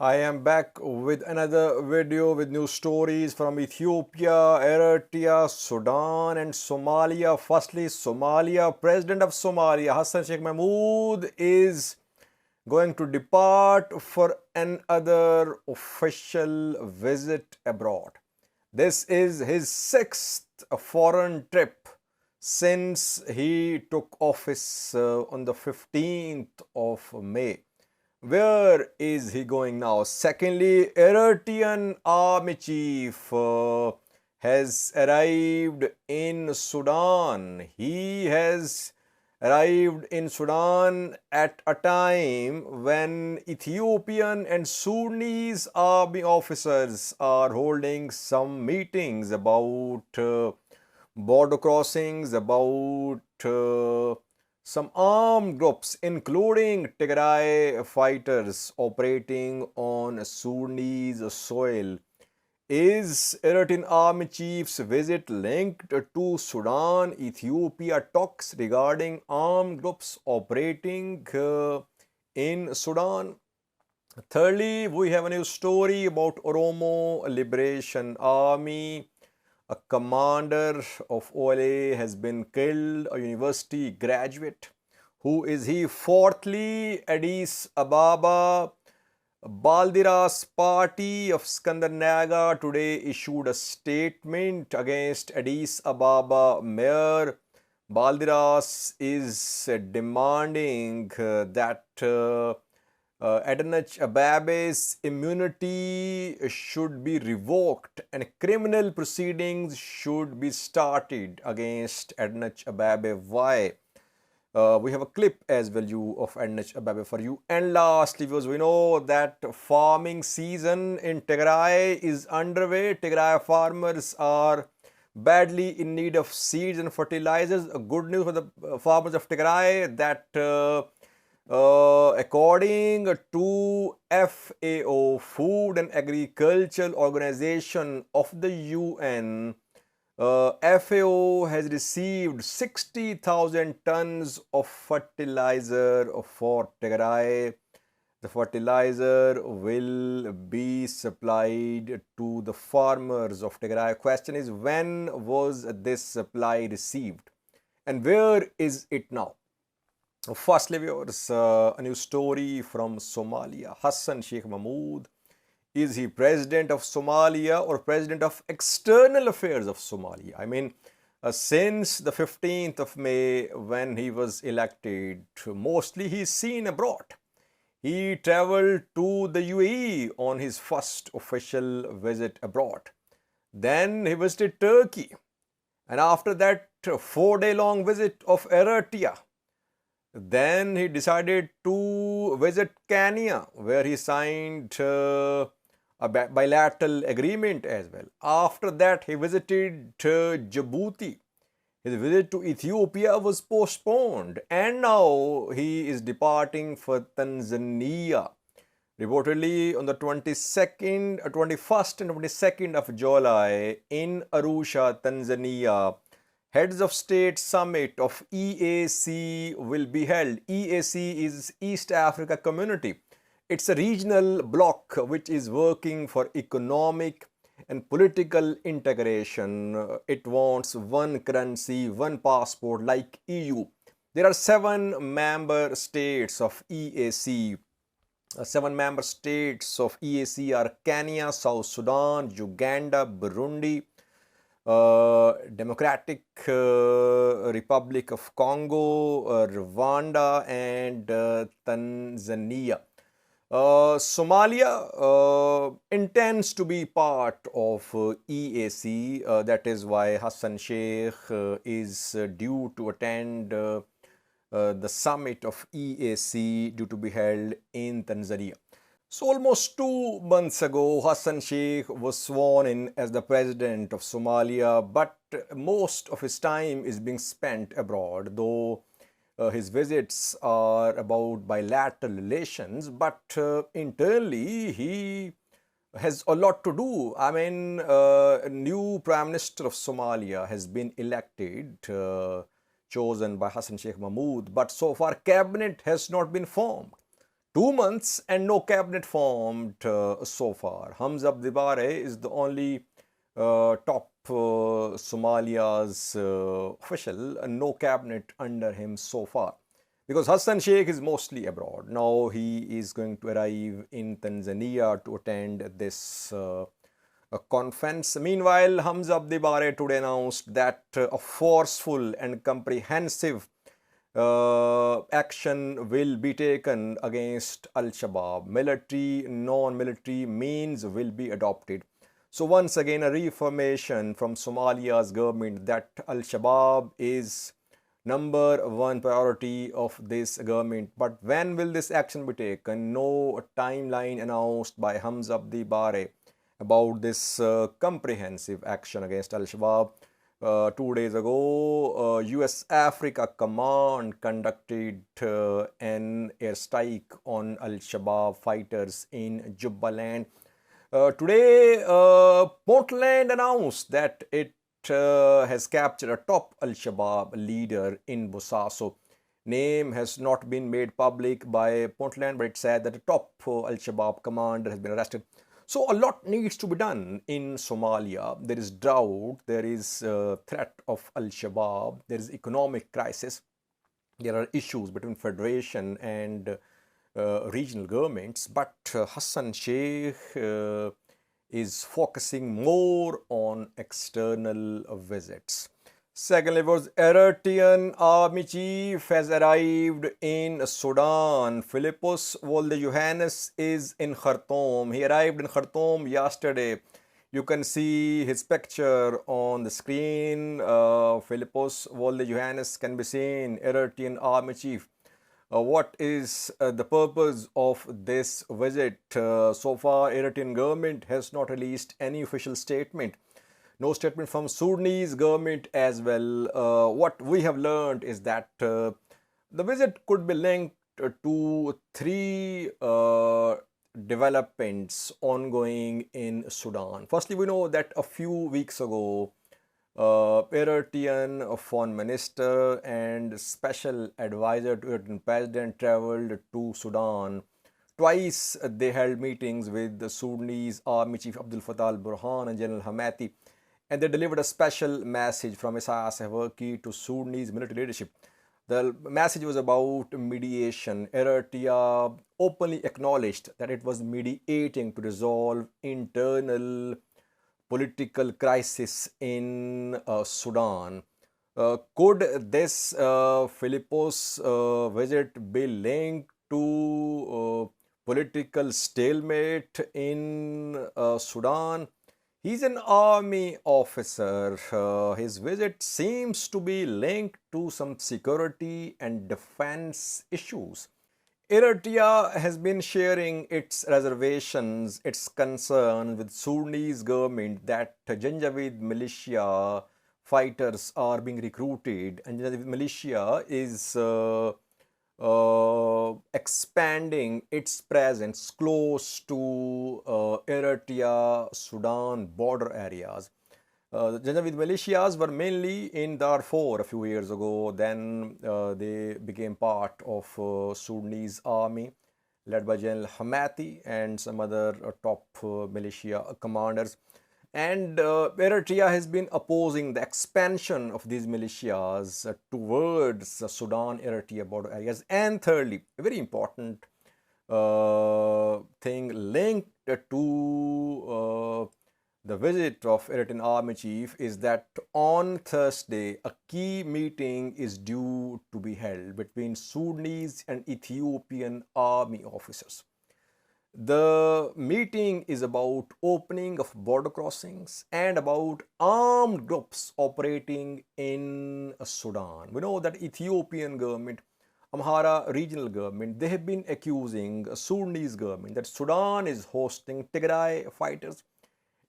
I am back with another video with new stories from Ethiopia, Eritrea, Sudan and Somalia. Firstly, Somalia, President of Somalia, Hassan Sheikh Mahmoud is going to depart for another official visit abroad. This is his sixth foreign trip since he took office on the 15th of May. Where is he going now? Secondly, Eritrean army chief has arrived in Sudan. He has arrived in Sudan at a time when Ethiopian and Sudanese army officers are holding some meetings about border crossings, about some armed groups, including Tigray fighters operating on Sudanese soil. Is Eritrean army chief's visit linked to Sudan-Ethiopia talks regarding armed groups operating in Sudan? Thirdly, we have a new story about Oromo Liberation Army. A commander of OLA has been killed, a university graduate. Who is he? Fourthly, Addis Ababa, Balderas party of Skandar today issued a statement against Addis Ababa mayor. Balderas is demanding that Addis Ababa's immunity should be revoked and criminal proceedings should be started against Addis Ababa. Why? We have a clip as well of Addis Ababa for you. And lastly, viewers, we know that farming season in Tigray is underway. Tigray farmers are badly in need of seeds and fertilizers. Good news for the farmers of Tigray that according to FAO, Food and Agricultural Organization of the UN, FAO has received 60,000 tons of fertilizer for Tigray. The fertilizer will be supplied to the farmers of Tigray. Question is, when was this supply received and where is it now? Firstly, viewers, a new story from Somalia. Hassan Sheikh Mahmoud. Is he president of Somalia or president of external affairs of Somalia? I mean, since the 15th of May when he was elected, mostly he's seen abroad. He traveled to the UAE on his first official visit abroad. Then he visited Turkey. And after that 4-day-long visit of Eritrea. Then he decided to visit Kenya, where he signed a bilateral agreement as well. After that, he visited Djibouti. His visit to Ethiopia was postponed, and now he is departing for Tanzania. Reportedly on the 21st and 22nd of July in Arusha, Tanzania, Heads of State Summit of EAC will be held. EAC is East Africa Community. It's a regional bloc which is working for economic and political integration. It wants one currency, one passport like EU. There are 7 member states of EAC. 7 member states of EAC are Kenya, South Sudan, Uganda, Burundi, Democratic Republic of Congo, Rwanda and Tanzania. Somalia intends to be part of EAC. That is why Hassan Sheikh is due to attend the summit of EAC due to be held in Tanzania. So almost 2 months ago, Hassan Sheikh was sworn in as the president of Somalia, but most of his time is being spent abroad, though his visits are about bilateral relations, but internally he has a lot to do. I mean, a new Prime Minister of Somalia has been elected, chosen by Hassan Sheikh Mahmoud, but so far cabinet has not been formed. 2 months and no cabinet formed so far. Hamza Abdibare is the only top Somalia's official, and no cabinet under him so far. Because Hassan Sheikh is mostly abroad. Now he is going to arrive in Tanzania to attend this conference. Meanwhile, Hamza Abdibare today announced that a forceful and comprehensive action will be taken against Al-Shabaab. Military, non-military means will be adopted. So once again, a reaffirmation from Somalia's government that Al-Shabaab is number one priority of this government. But when will this action be taken? No timeline announced by Hamza Abdibare about this comprehensive action against Al-Shabaab. 2 days ago, US Africa Command conducted an airstrike on Al-Shabaab fighters in Jubaland. Today, Portland announced that it has captured a top Al-Shabaab leader in Bosaso. Name has not been made public by Portland, but it said that a top Al-Shabaab commander has been arrested. So a lot needs to be done in Somalia. There is drought, there is threat of Al-Shabaab, there is economic crisis, there are issues between federation and regional governments, but Hassan Sheikh is focusing more on external visits. Secondly, was Eritrean army chief has arrived in Sudan. Philippus Volde-Johannes is in Khartoum. He arrived in Khartoum yesterday. You can see his picture on the screen. Philippus Volde-Johannes can be seen, Eritrean army chief. What is the purpose of this visit? So far, Eritrean government has not released any official statement. No statement from Sudanese government as well. What we have learned is that the visit could be linked to three developments ongoing in Sudan. Firstly, we know that a few weeks ago, Eritrean foreign minister and special advisor to Eritrean president traveled to Sudan. Twice they held meetings with the Sudanese army chief Abdel Fattah al-Burhan and General Hamati, and they delivered a special message from Isaias Afwerki to Sudanese military leadership. The message was about mediation. Eritrea openly acknowledged that it was mediating to resolve internal political crisis in Sudan. Could this Philippos visit be linked to political stalemate in Sudan? He's an army officer. His visit seems to be linked to some security and defense issues. Eritrea has been sharing its reservations, its concern with Sudanese government that Janjaweed militia fighters are being recruited, and Janjaweed militia is expanding its presence close to Eritrea, Sudan border areas. The Janjaweed militias were mainly in Darfur a few years ago. Then they became part of Sudanese army led by General Hamati and some other top militia commanders. And Eritrea has been opposing the expansion of these militias towards the Sudan-Eritrea border areas. And thirdly, a very important thing linked to the visit of Eritrean army chief is that on Thursday, a key meeting is due to be held between Sudanese and Ethiopian army officers. The meeting is about opening of border crossings and about armed groups operating in Sudan. We know that Ethiopian government, Amhara regional government, they have been accusing Sudanese government that Sudan is hosting Tigray fighters.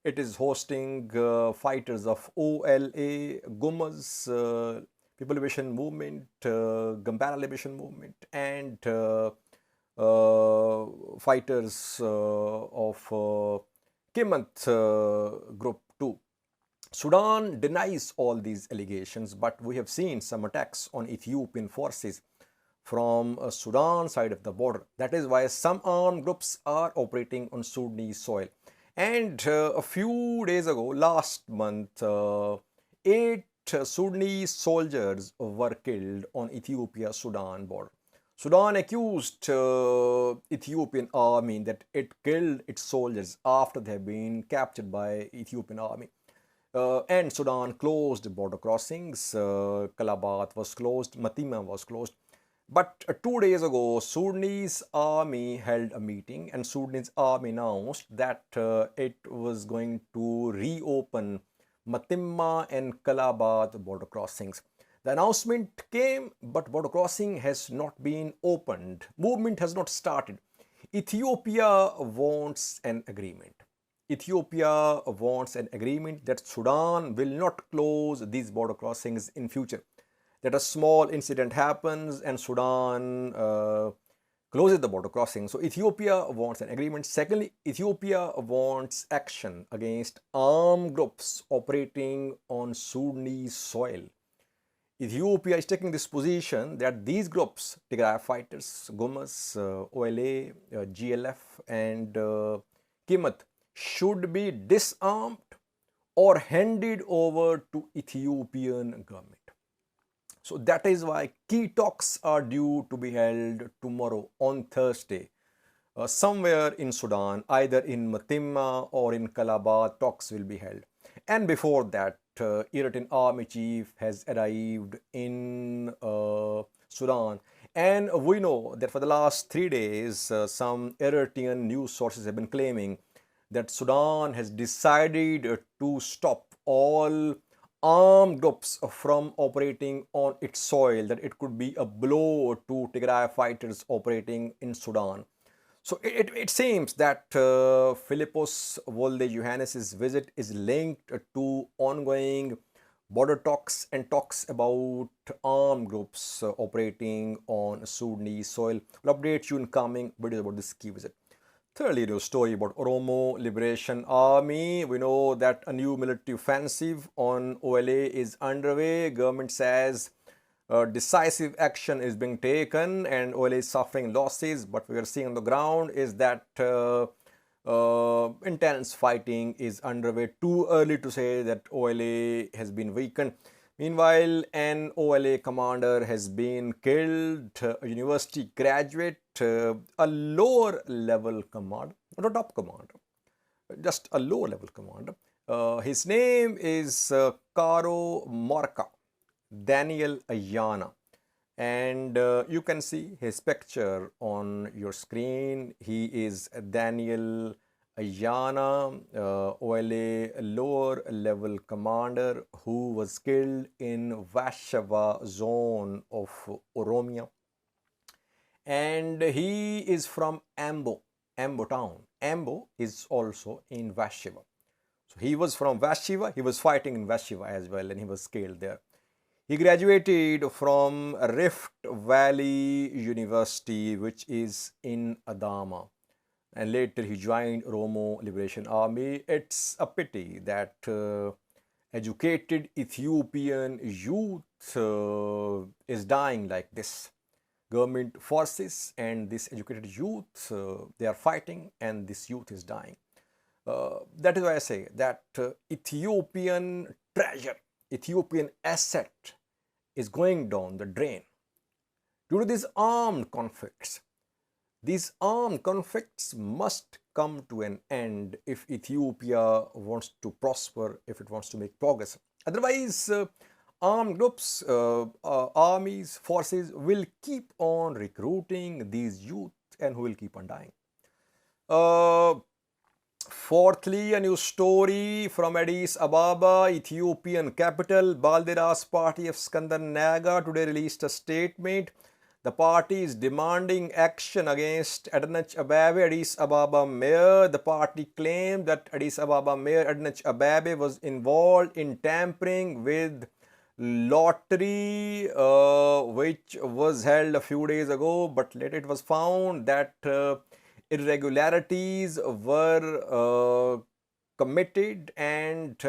It is hosting fighters of OLA, Gumaz, People Liberation Movement, Gambara Liberation Movement, and fighters of Kimant Group 2. Sudan denies all these allegations, but we have seen some attacks on Ethiopian forces from Sudan side of the border. That is why some armed groups are operating on Sudanese soil. And a few days ago, last month, 8 Sudanese soldiers were killed on Ethiopia-Sudan border. Sudan accused Ethiopian army that it killed its soldiers after they have been captured by Ethiopian army. And Sudan closed border crossings. Kalabat was closed, Matima was closed. But 2 days ago, Sudanese army held a meeting, and Sudanese army announced that it was going to reopen Matimma and Kalabat border crossings. The announcement came, but border crossing has not been opened. Movement has not started. Ethiopia wants an agreement. Ethiopia wants an agreement that Sudan will not close these border crossings in future. That a small incident happens and Sudan closes the border crossing. So Ethiopia wants an agreement. Secondly, Ethiopia wants action against armed groups operating on Sudanese soil. Ethiopia is taking this position that these groups, Tigray fighters, Gumas, OLA, GLF, and Kimat, should be disarmed or handed over to Ethiopian government. So that is why key talks are due to be held tomorrow on Thursday. Somewhere in Sudan, either in Matimma or in Kalabat, talks will be held. And before that, Eritrean army chief has arrived in Sudan. And we know that for the last 3 days, some Eritrean news sources have been claiming that Sudan has decided to stop all armed groups from operating on its soil, that it could be a blow to Tigray fighters operating in Sudan. So it seems that Philippos Volde Johannes' visit is linked to ongoing border talks and talks about armed groups operating on Sudanese soil. We'll update you in coming videos about this key visit. Thirdly, the story about Oromo Liberation Army. We know that a new military offensive on OLA is underway. Government says decisive action is being taken and OLA is suffering losses. But we are seeing on the ground is that intense fighting is underway. Too early to say that OLA has been weakened. Meanwhile, an OLA commander has been killed, a university graduate, a lower level commander, not a top commander, just a lower level commander. His name is Karo Morka, Daniel Ayana. And you can see his picture on your screen. He is Daniel Ayana, OLA lower level commander who was killed in Vashava zone of Oromia. And he is from Ambo town. Ambo is also in Vashava. So he was from Vashava. He was fighting in Vashava as well, and he was killed there. He graduated from Rift Valley University, which is in Adama. And later he joined Oromo Liberation Army. It's a pity that educated Ethiopian youth is dying like this. Government forces and this educated youth, they are fighting, and this youth is dying. That is why I say that Ethiopian treasure, Ethiopian asset is going down the drain due to these armed conflicts. These armed conflicts must come to an end if Ethiopia wants to prosper, if it wants to make progress. Otherwise, armed groups, armies, forces will keep on recruiting these youth and who will keep on dying. Fourthly, a new story from Addis Ababa, Ethiopian capital. Balderas party of Skandar Naga today released a statement. The party is demanding action against Addis Ababa mayor. The party claimed that Addis Ababa mayor Addis Ababa was involved in tampering with lottery which was held a few days ago, but later it was found that irregularities were committed and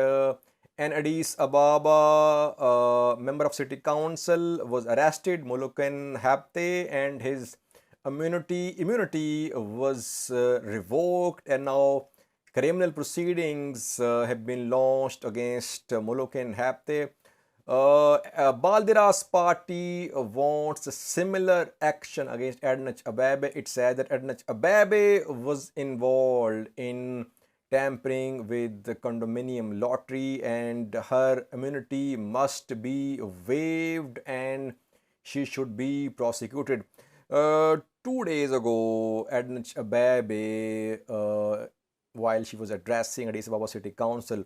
An Addis Ababa member of city council was arrested, Moluken Hapte, and his immunity was revoked, and now criminal proceedings have been launched against Moluken Hapte. Balderas party wants a similar action against Addis Ababa. It says that Addis Ababa was involved in tampering with the condominium lottery and her immunity must be waived and she should be prosecuted. 2 days ago, Addis Ababa, while she was addressing Addis Ababa City Council,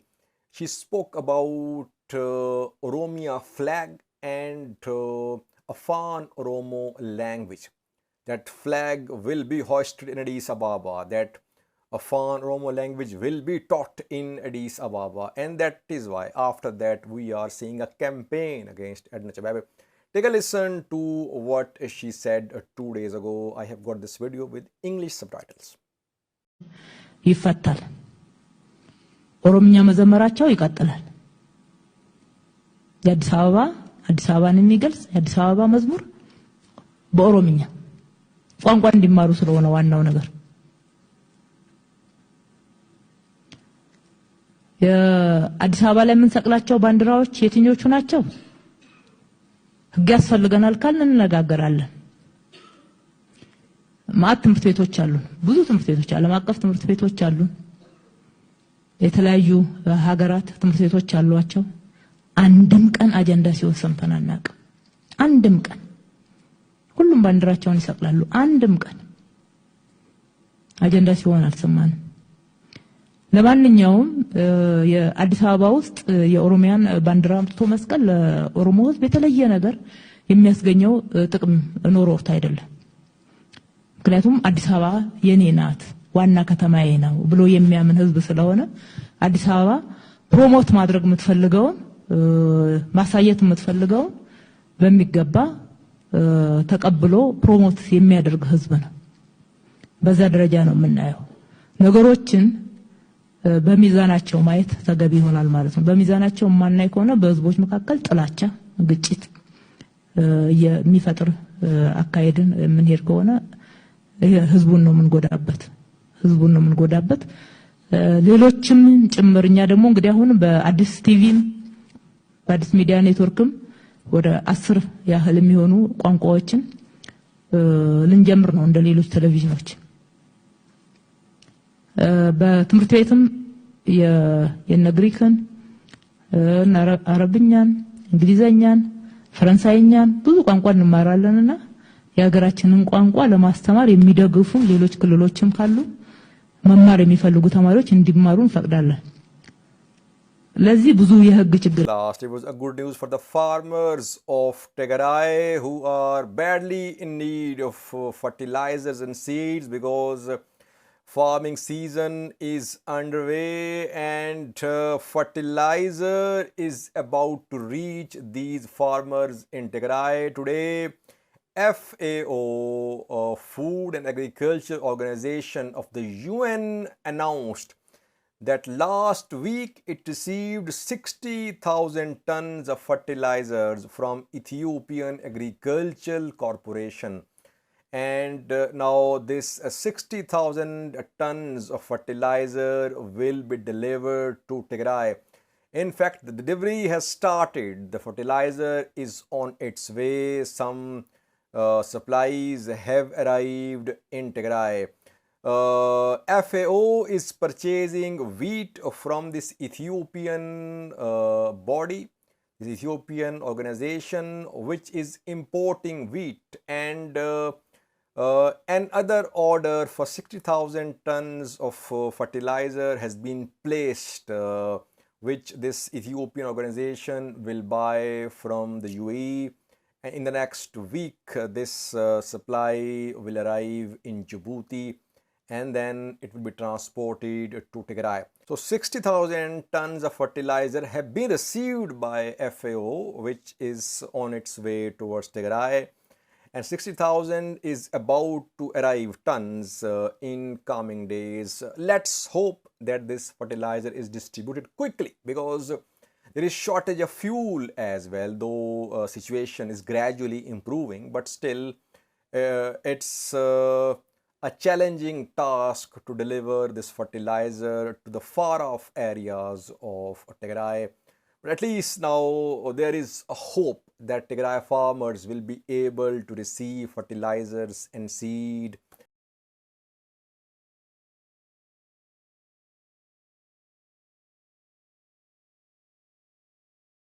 she spoke about Oromia flag and Afan Oromo language. That flag will be hoisted in Addis Ababa. That Afan Oromo language will be taught in Addis Ababa, and that is why after that we are seeing a campaign against Addis Ababa. Take a listen to what she said 2 days ago. I have got this video with English subtitles. ይፈታል። ኦሮምኛ መዘመራቸው ይቀጥላል። የአዲስ አበባን የሚገልጽ የአዲስ አበባ መዝሙር በኦሮምኛ ቋንቋ እንዲማሩ ስለሆነ ዋናው ነገር የአዲስ አበባ ላይ የምንሰቅላቸው ባንዲራዎች የትኞቹ ናቸው? ህግ ያስፈልገናል ካልን እንነጋገራለን። ማት ትምህርት ቤቶች አሉ፣ ብዙ ትምህርት ቤቶች፣ ዓለም አቀፍ ትምህርት ቤቶች አሉ፣ የተለያዩ ሀገራት ትምህርት ቤቶች አሏቸው። አንድም ቀን አጀንዳ ሲወሰን ተናናቅ፣ አንድም ቀን ሁሉም ባንዲራቸውን ይሰቅላሉ። አንድም ቀን አጀንዳ ሲሆን አልሰማንም። ለማንኛውም የአዲስ አበባ ውስጥ የኦሮሚያን ባንዲራ አምጥቶ መስቀል ለኦሮሞ ህዝብ የተለየ ነገር የሚያስገኘው ጥቅም ኖሮት አይደለም። ምክንያቱም አዲስ አበባ የኔ ናት፣ ዋና ከተማዬ ነው ብሎ የሚያምን ህዝብ ስለሆነ አዲስ አበባ ፕሮሞት ማድረግ የምትፈልገውን ማሳየት የምትፈልገውን በሚገባ ተቀብሎ ፕሮሞት የሚያደርግ ህዝብ ነው። በዛ ደረጃ ነው የምናየው። ነገሮችን በሚዛናቸው ማየት ተገቢ ይሆናል ማለት ነው። በሚዛናቸው ማናይ ከሆነ በህዝቦች መካከል ጥላቻ፣ ግጭት የሚፈጥር አካሄድን የምንሄድ ከሆነ ህዝቡን ነው የምንጎዳበት። ሌሎችም ጭምርኛ ደግሞ እንግዲህ አሁን በአዲስ ቲቪም በአዲስ ሚዲያ ኔትወርክም ወደ 10 ያህል የሚሆኑ ቋንቋዎችን ልንጀምር ነው እንደ ሌሎች ቴሌቪዥኖች። በትምህርት ቤትም የነግሪክን፣ አረብኛን፣ እንግሊዘኛን፣ ፈረንሳይኛን ብዙ ቋንቋ እንማራለንና የሀገራችንን ቋንቋ ለማስተማር የሚደግፉ ሌሎች ክልሎችም ካሉ መማር የሚፈልጉ ተማሪዎች እንዲማሩ እንፈቅዳለን። ለዚህ ብዙ የህግ ችግር Last, it was a good news for the farmers of Tigray who are badly in need of fertilizers and seeds because farming season is underway and fertilizer is about to reach these farmers in Tigray. Today, FAO, Food and Agriculture Organization of the UN, announced that last week it received 60,000 tons of fertilizers from Ethiopian Agricultural Corporation. And now this 60,000 tons of fertilizer will be delivered to Tigray. In fact, the delivery has started. The fertilizer is on its way. Some supplies have arrived in Tigray. FAO is purchasing wheat from this Ethiopian body, this Ethiopian organization, which is importing wheat, and another order for 60,000 tons of fertilizer has been placed, which this Ethiopian organization will buy from the UAE. And in the next week, this supply will arrive in Djibouti and then it will be transported to Tigray. So 60,000 tons of fertilizer have been received by FAO, which is on its way towards Tigray. And 60,000 is about to arrive tons in coming days. Let's hope that this fertilizer is distributed quickly because There is shortage of fuel as well, though situation is gradually improving, but still it's a challenging task to deliver this fertilizer to the far off areas of Tigray. But at least now there is a hope that Tigray farmers will be able to receive fertilizers and seed